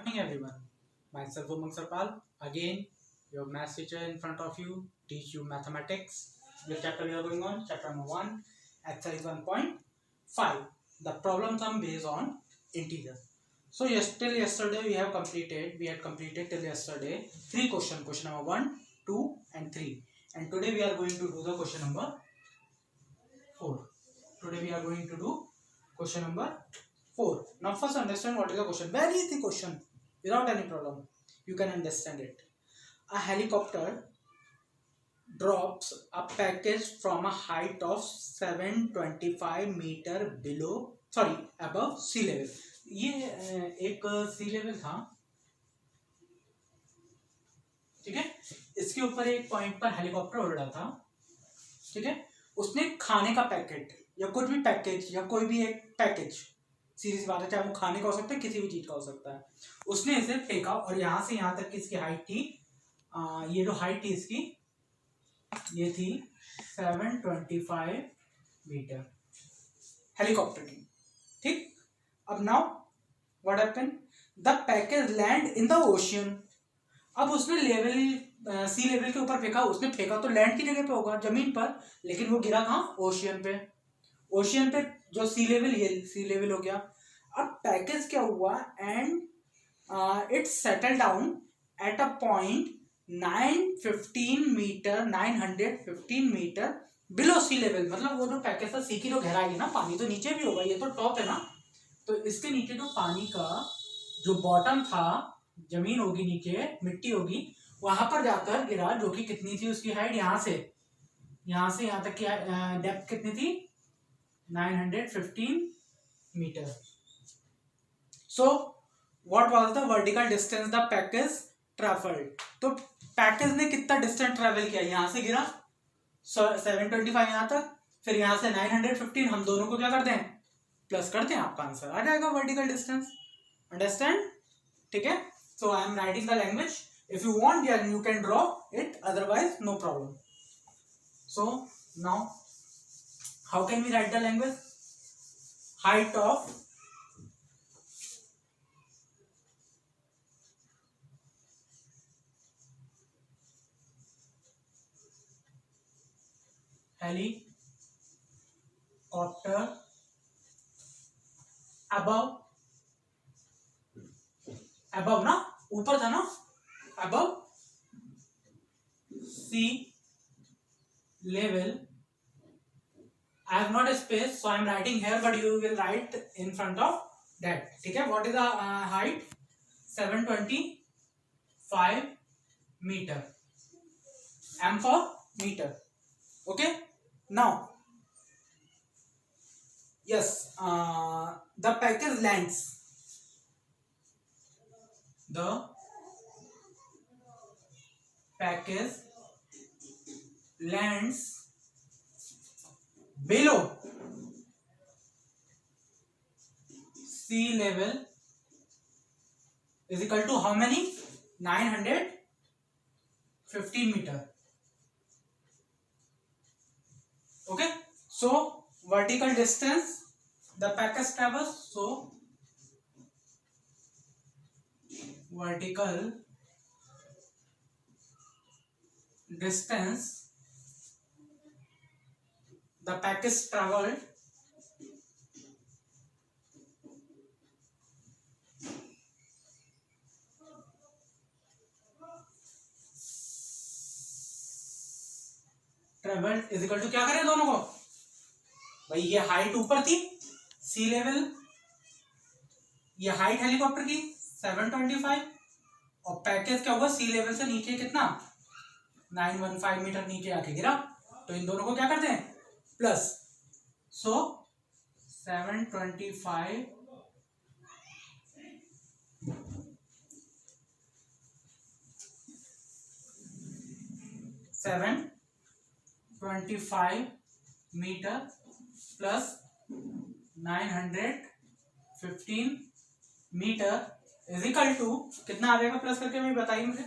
morning, everyone. Myself, Umang Sarpal. Again, your maths teacher in front of you, teach you mathematics. Which chapter we are going on? Chapter number 1, exercise 1.5. The problem sum based on integer. So, till yesterday we had completed till yesterday 3 questions. Question number 1, 2 and 3. And today we are going to do the question number 4. Today we are going to do question number 4. Now first understand what is the question. Very easy question. Without any problem. You can understand it. A helicopter drops a package from a height of 725 meter above sea level. ये एक सी level था, ठीक है. इसके ऊपर एक point पर helicopter उड़ रहा था, ठीक है. उसने खाने का पैकेट या कुछ भी पैकेज या कोई भी एक पैकेज, सीरीज बात है, चाहे वो खाने का हो सकता है, किसी भी चीज का हो सकता है, उसने इसे फेंका और यहां से यहां तक की इसकी हाइट थी, ये जो हाइट थी इसकी, ये थी 725 मीटर हेलीकॉप्टर की, ठीक. अब now what happened, the package land in the ocean. अब उसने सी लेवल के ऊपर फेंका. उसने फेंका तो लैंड की जगह पे होगा, जमीन पर, लेकिन वो गिरा कहाँ? ओशियन पे. ओशियन पे जो सी लेवल, ये सी लेवल हो गया. अब पैकेज क्या हुआ, and it settle down at a point 915 metre below sea level. मतलब वो जो पैकेज था, सी की जो गहराई है ना, पानी तो नीचे भी होगा, ये तो टॉप है ना, तो इसके नीचे जो पानी का जो बॉटम था, जमीन होगी नीचे, मिट्टी होगी, वहां पर जाकर गिरा, जो कि कितनी थी उसकी हाइट, यहां से यहां तक की डेप्थ कितनी थी? 915 metre. So what was the vertical distance the package travelled. तो पैकेज ने कितना डिस्टेंस ट्रैवल किया? यहां से गिरा 725 यहां तक, फिर यहां से 915. हम दोनों को क्या करते हैं? प्लस करते हैं, आपका आंसर आ जाएगा वर्टिकल डिस्टेंस. अंडरस्टैंड? ठीक है. So I am writing the language. If you want you can draw it, otherwise no problem. So now how can we write the language? Height of helicopter above ना, ऊपर था ना, above sea level. I have not a space, so I am writing here, but you will write in front of that. ठीक है. What is the height? 725 meter. M for meter. Okay. Now, yes, the package lands. The package lands below sea level is equal to how many? 915 meter. Okay. So vertical distance the package travels. So vertical distance the package traveled is equal to, क्या करें दोनों को भाई? ये height ऊपर थी sea level, ये height helicopter की 725, और पैकेज क्या होगा? सी लेवल से नीचे कितना? 915 मीटर नीचे आके गिरा. तो इन दोनों को क्या करते हैं? Plus. So 725 metre plus 915 metre is equal to कितना आ जाएगा? प्लस करके मैं बताइए मुझे.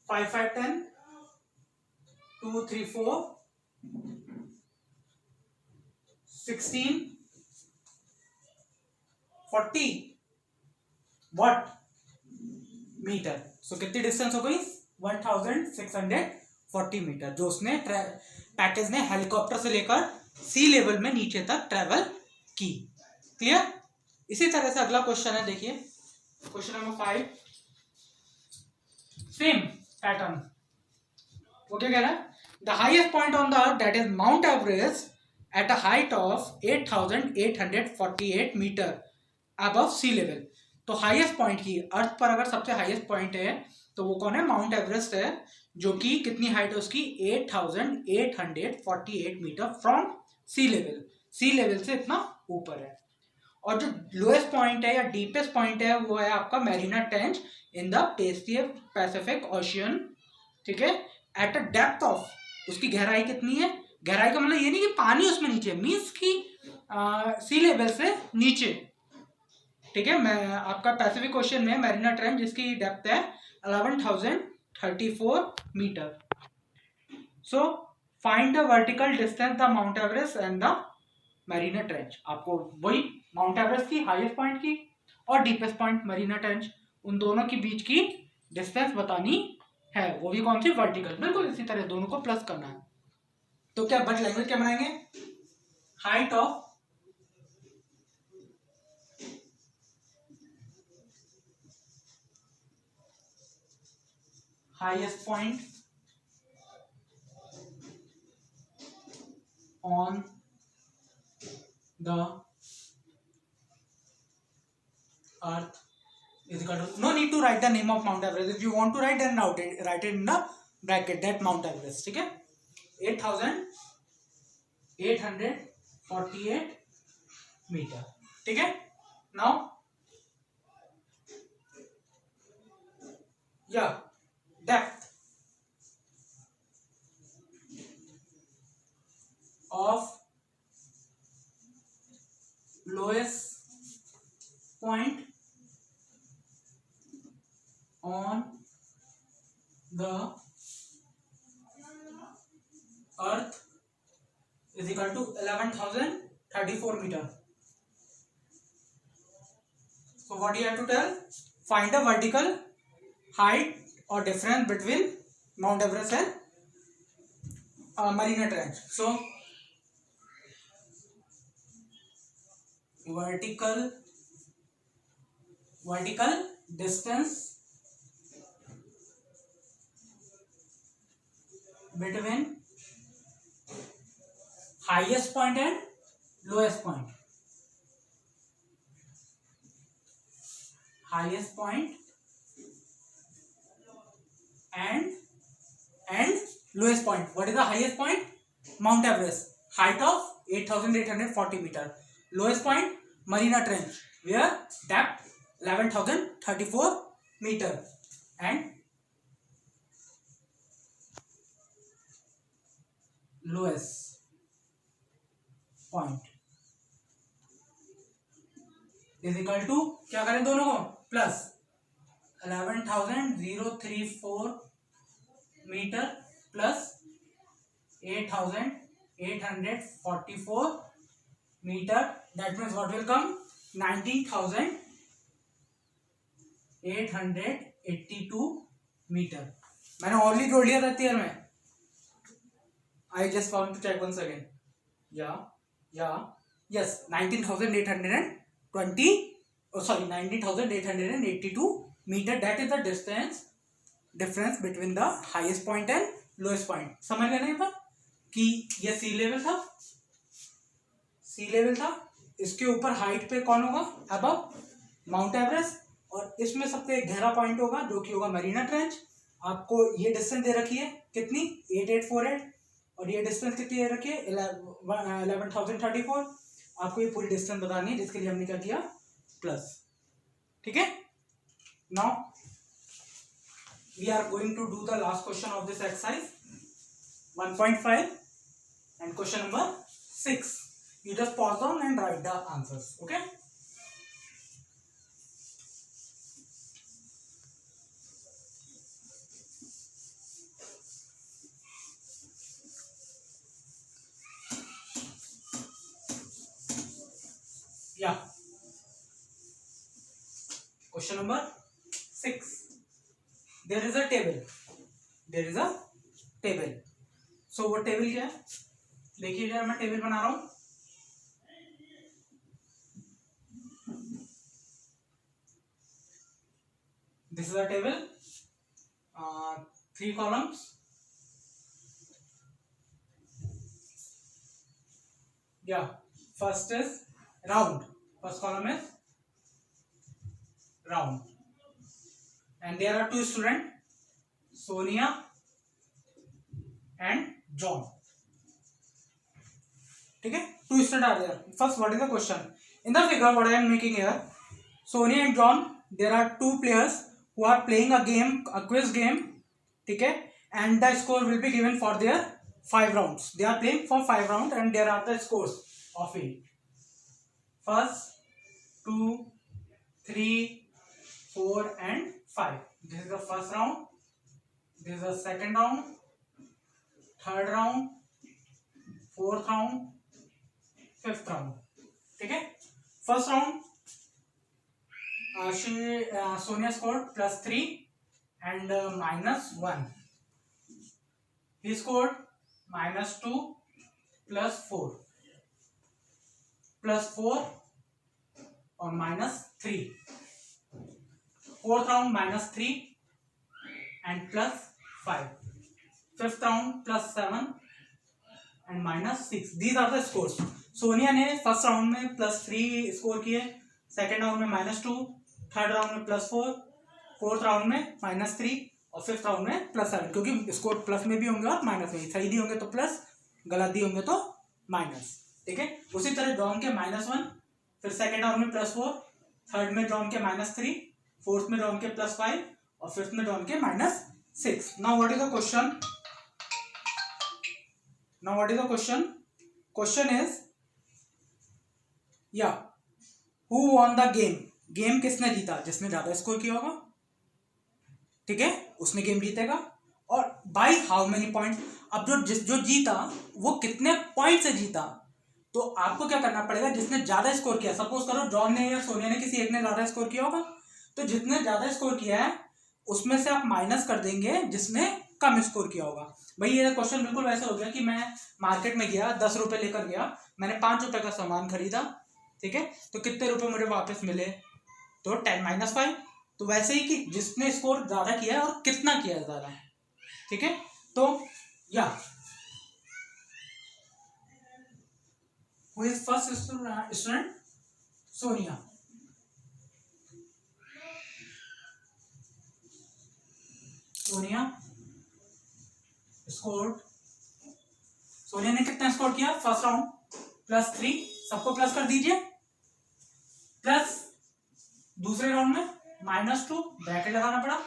5 5 10 2 3 4 16 40 व्हाट मीटर। सो कितनी डिस्टेंस हो गई 1640 मीटर जो उसने पैकेज ने हेलीकॉप्टर से लेकर सी लेवल में नीचे तक ट्रेवल की। क्लियर। इसी तरह से अगला क्वेश्चन है, देखिए क्वेश्चन नंबर 5, सेम पैटर्न। वो क्या कह रहा है, the highest point on the earth that is Mount Everest at a height of 8848 metre above sea level. तो हाईएस्ट पॉइंट की, अर्थ पर अगर सबसे हाईएस्ट पॉइंट है तो वो कौन है, माउंट एवरेस्ट है, जो कि कितनी हाइट है उसकी 8848 metre from sea level. Sea level से इतना ऊपर है। और जो लोएस्ट पॉइंट है या डीपेस्ट पॉइंट है वो है आपका Mariana trench in the Pacific Ocean. ठीक है, एट अ डेप्थ ऑफ, उसकी गहराई कितनी है, गहराई का मतलब ये नहीं कि पानी उसमें नीचे, मीन्स की सी लेवल से नीचे। ठीक है, मैं आपका पैसिफिक ओशियन में मैरीना ट्रेंच जिसकी डेप्थ है 11,034 metre. So find the vertical distance the Mount Everest and the Mariana trench. आपको वही माउंट एवरेस्ट की हाईएस्ट पॉइंट की और डीपेस्ट पॉइंट मैरीना ट्रेंच, उन दोनों के बीच की डिस्टेंस बतानी है, वो भी कौन सी, वर्टिकल। बिल्कुल इसी तरह दोनों को प्लस करना है। तो क्या बट लैंग्वेज क्या बनाएंगे, height of highest point on the earth is equal to, no need to write the name of Mount Everest. If you want to write, then write it in the bracket, that Mount Everest. ठीक है, 8848 metre. ठीक है, now या depth of lowest point on the earth is equal to 11,034 meter. So what you have to tell, find a vertical height or difference between Mount Everest and Marina Trench. So vertical distance between highest point and lowest point. Highest point and lowest point. What is the highest point? Mount Everest, height of 8,840 meter. Lowest point, Marina Trench, where depth 11,034 meter. And lowest point is equal to, क्या करें दोनों को, plus 11,034 metre plus 8,844 metre, that means what will come, 19,882 metre. मैंने already जोड़ लिया था तीर में, I just want to check once again. Yes, 19,882 meter. That is the difference between the highest point and lowest point. समझ गए नहीं था कि ये सी लेवल था, इसके ऊपर हाइट पे कौन होगा, अबव माउंट एवरेस्ट, और इसमें सबसे गहरा पॉइंट होगा जो कि होगा मरीना ट्रेंच। आपको ये डिस्टेंस दे रखी है कितनी, 8848, और ये डिस्टेंस कितनी दे रखी है, 11,034। आपको ये पूरी डिस्टेंस बतानी है, जिसके लिए हमने क्या किया, प्लस। ठीक है, now we are going to do the last question of this exercise 1.5 and question number 6. You just pause down and write the answers. Okay. Yeah. Question number 6, there is a table, there is a table. So वो table क्या है, देखिए जरा मैं table बना रहा हूं। This is a table, 3 columns, yeah, first is round, first column is round, and there are 2 students, Sonia and John, ठीक है, 2 students are there. First, what is the question in the figure? What I am making here, Sonia and John, there are 2 players who are playing a game, a quiz game, ठीक है, and the score will be given for their 5 rounds. They are playing for 5 rounds and there are the scores of it. First, 2, 3, 4 and 5. This is the first round, this is the second round, third round, fourth round, fifth round, ठीक है। First round Sonia scored +3 and -1. He scored -2 +4 +4 और -3. Fourth round -3 and +5. Fifth round +7 and -6. These are the scores. Sonia ने first round में +3 score किए, second round में -2, third round में +4, fourth round में -3 और फिफ्थ राउंड में +7, क्योंकि स्कोर प्लस में भी होंगे और माइनस में भी, सही दिए होंगे तो प्लस, गलत दिए होंगे तो माइनस, ठीक है। उसी तरह जॉन के -1, फिर सेकेंड राउंड में +4, थर्ड में जॉन के -3, फोर्थ में जॉन के +5 और फिफ्थ में जॉन के -6. Now what is the question? Now what is the question? Question is, yeah, who won the game? Game किसने जीता? जिसने ज्यादा स्कोर किया होगा, ठीक है, उसने गेम जीतेगा। और बाय हाउ मेनी पॉइंट? अब जो जीता वो कितने पॉइंट से जीता, तो आपको क्या करना पड़ेगा, जिसने ज्यादा स्कोर किया, सपोज करो जॉन ने या सोनिया ने किसी एक ने ज्यादा स्कोर किया होगा, तो जितने ज्यादा स्कोर किया है उसमें से आप माइनस कर देंगे जिसने कम स्कोर किया होगा। भाई ये क्वेश्चन बिल्कुल वैसे हो गया कि मैं मार्केट में गया, 10 रुपए लेकर गया, मैंने 5 रुपए का सामान खरीदा, ठीक है, तो कितने रुपए मुझे वापस मिले? तो 10 - 5। तो वैसे ही कि जिसने स्कोर ज्यादा किया है और कितना किया है ज्यादा, ठीक है। तो या who is first student? Sonia. Sonia score, Sonia ने कितना स्कोर किया फर्स्ट राउंड? +3, सबको प्लस कर दीजिए, प्लस दूसरे राउंड में -2, ब्रैकेट लगाना पड़ा,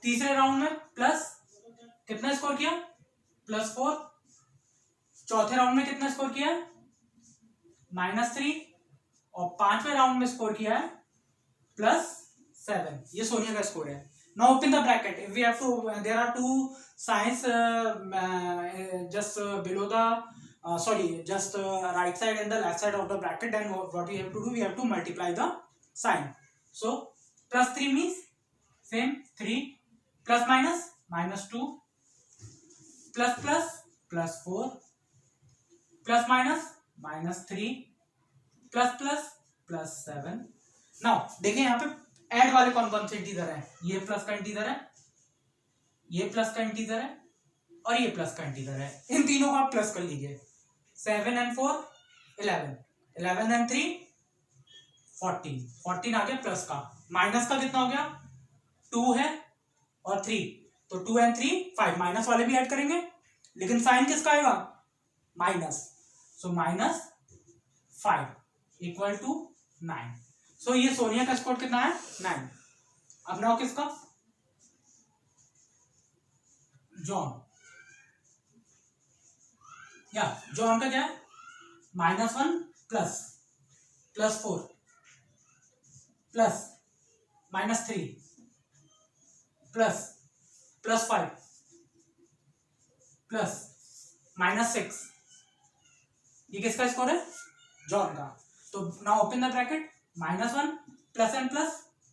तीसरे राउंड में प्लस कितना स्कोर किया? +4, चौथे राउंड में कितना स्कोर किया? -3 और पांचवें राउंड में स्कोर किया है +7। ये सोनिया का स्कोर है। Now open the bracket. If we have to, there are 2 signs just below the, just right side and the left side of the bracket. Then what we have to do? We have to multiply the sign. So +3 means same 3, plus minus -2, plus plus +4, plus minus -3, plus plus +7. Now देखिए यहाँ पे add वाले कौन कौन से integer हैं? ये plus का इंटीजर है, ये प्लस का इंटीजर है और ये प्लस का इंटीजर है। इन तीनों को आप प्लस कर लीजिए। 7 and 4 11, 11 and 3 14, 14 आ गया प्लस का। माइनस का कितना हो गया? 2 है और 3, तो 2 and 3 5। माइनस वाले भी ऐड करेंगे, लेकिन साइन किसका आएगा? Minus. So -5 equal to 9। So ये सोनिया का स्कोर कितना है? 9। अब नाउ किसका? जॉन। या जॉन का क्या है? -1 प्लस +4 प्लस -3 प्लस +5 प्लस -6। ये किसका स्कोर है? जॉन का। तो now open the bracket, -1 plus and plus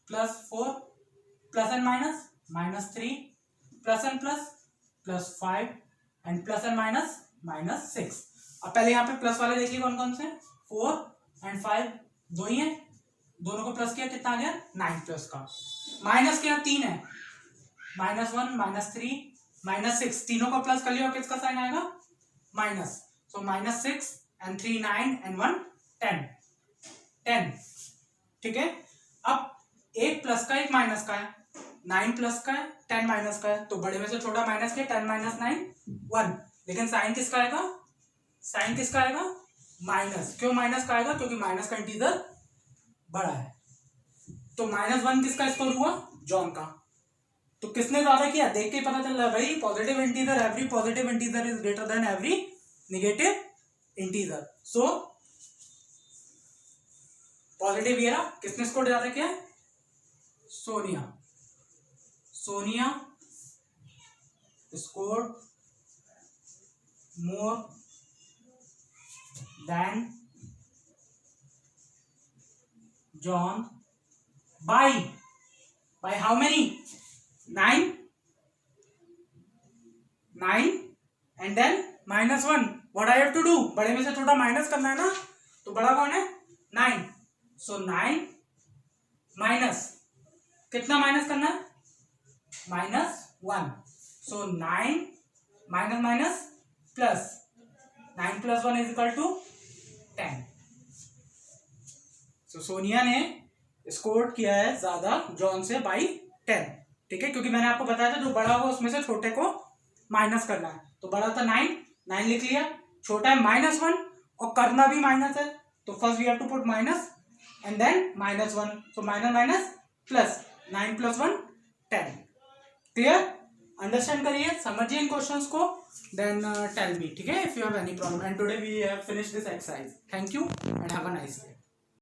+4 plus and minus -3 plus and plus +5 and plus and minus -6। अब पहले यहाँ पे प्लस वाले देखिए कौन कौन से, 4 एंड 5 दो ही है, दोनों को प्लस किया कितना आ गया 9 प्लस का। माइनस के यहाँ 3 है, -1 -3 -6, तीनों को प्लस कर लिया और किसका साइन आएगा माइनस। So -6 and 3 9 and 1 10। ठीक है, अब एक प्लस का एक माइनस का है, 9 प्लस का है 10 माइनस का है, तो बड़े में से छोटा माइनस किया, 10 - 9 1, लेकिन साइन किसका आएगा, साइन किसका आएगा माइनस। क्यों माइनस का आएगा, क्योंकि माइनस का इंटीजर बड़ा है। तो -1 किसका स्कोर हुआ, जॉन का। तो किसने ज्यादा किया, देख के पता चल रहा है भाई, positive integer, every positive integer is greater than every negative integer. So positive ये रहा, किसने स्कोर ज्यादा किया, Sonia. Sonia score more than John by how many, 9 and then -1। what I have to do, बड़े में से छोटा माइनस करना है ना, तो बड़ा कौन है 9। सो 9 माइनस कितना माइनस करना है -1। सो 9 माइनस प्लस 9 + 1 = 10। सो सोनिया ने स्कोर किया है ज्यादा जॉन से बाई 10। ठीक है, क्योंकि मैंने आपको बताया था जो बड़ा हो उसमें से छोटे को माइनस करना है। तो बड़ा था 9 लिख लिया, छोटा है -1 और करना भी माइनस है, तो first we have to put minus and then -1। So minus plus 9 + 1 10। Clear, understand करिए, समझिए इन क्वेश्चंस को, देन टेल मी। ठीक है, if you have any problem. And today we have finished this exercise. Thank you and have a nice day.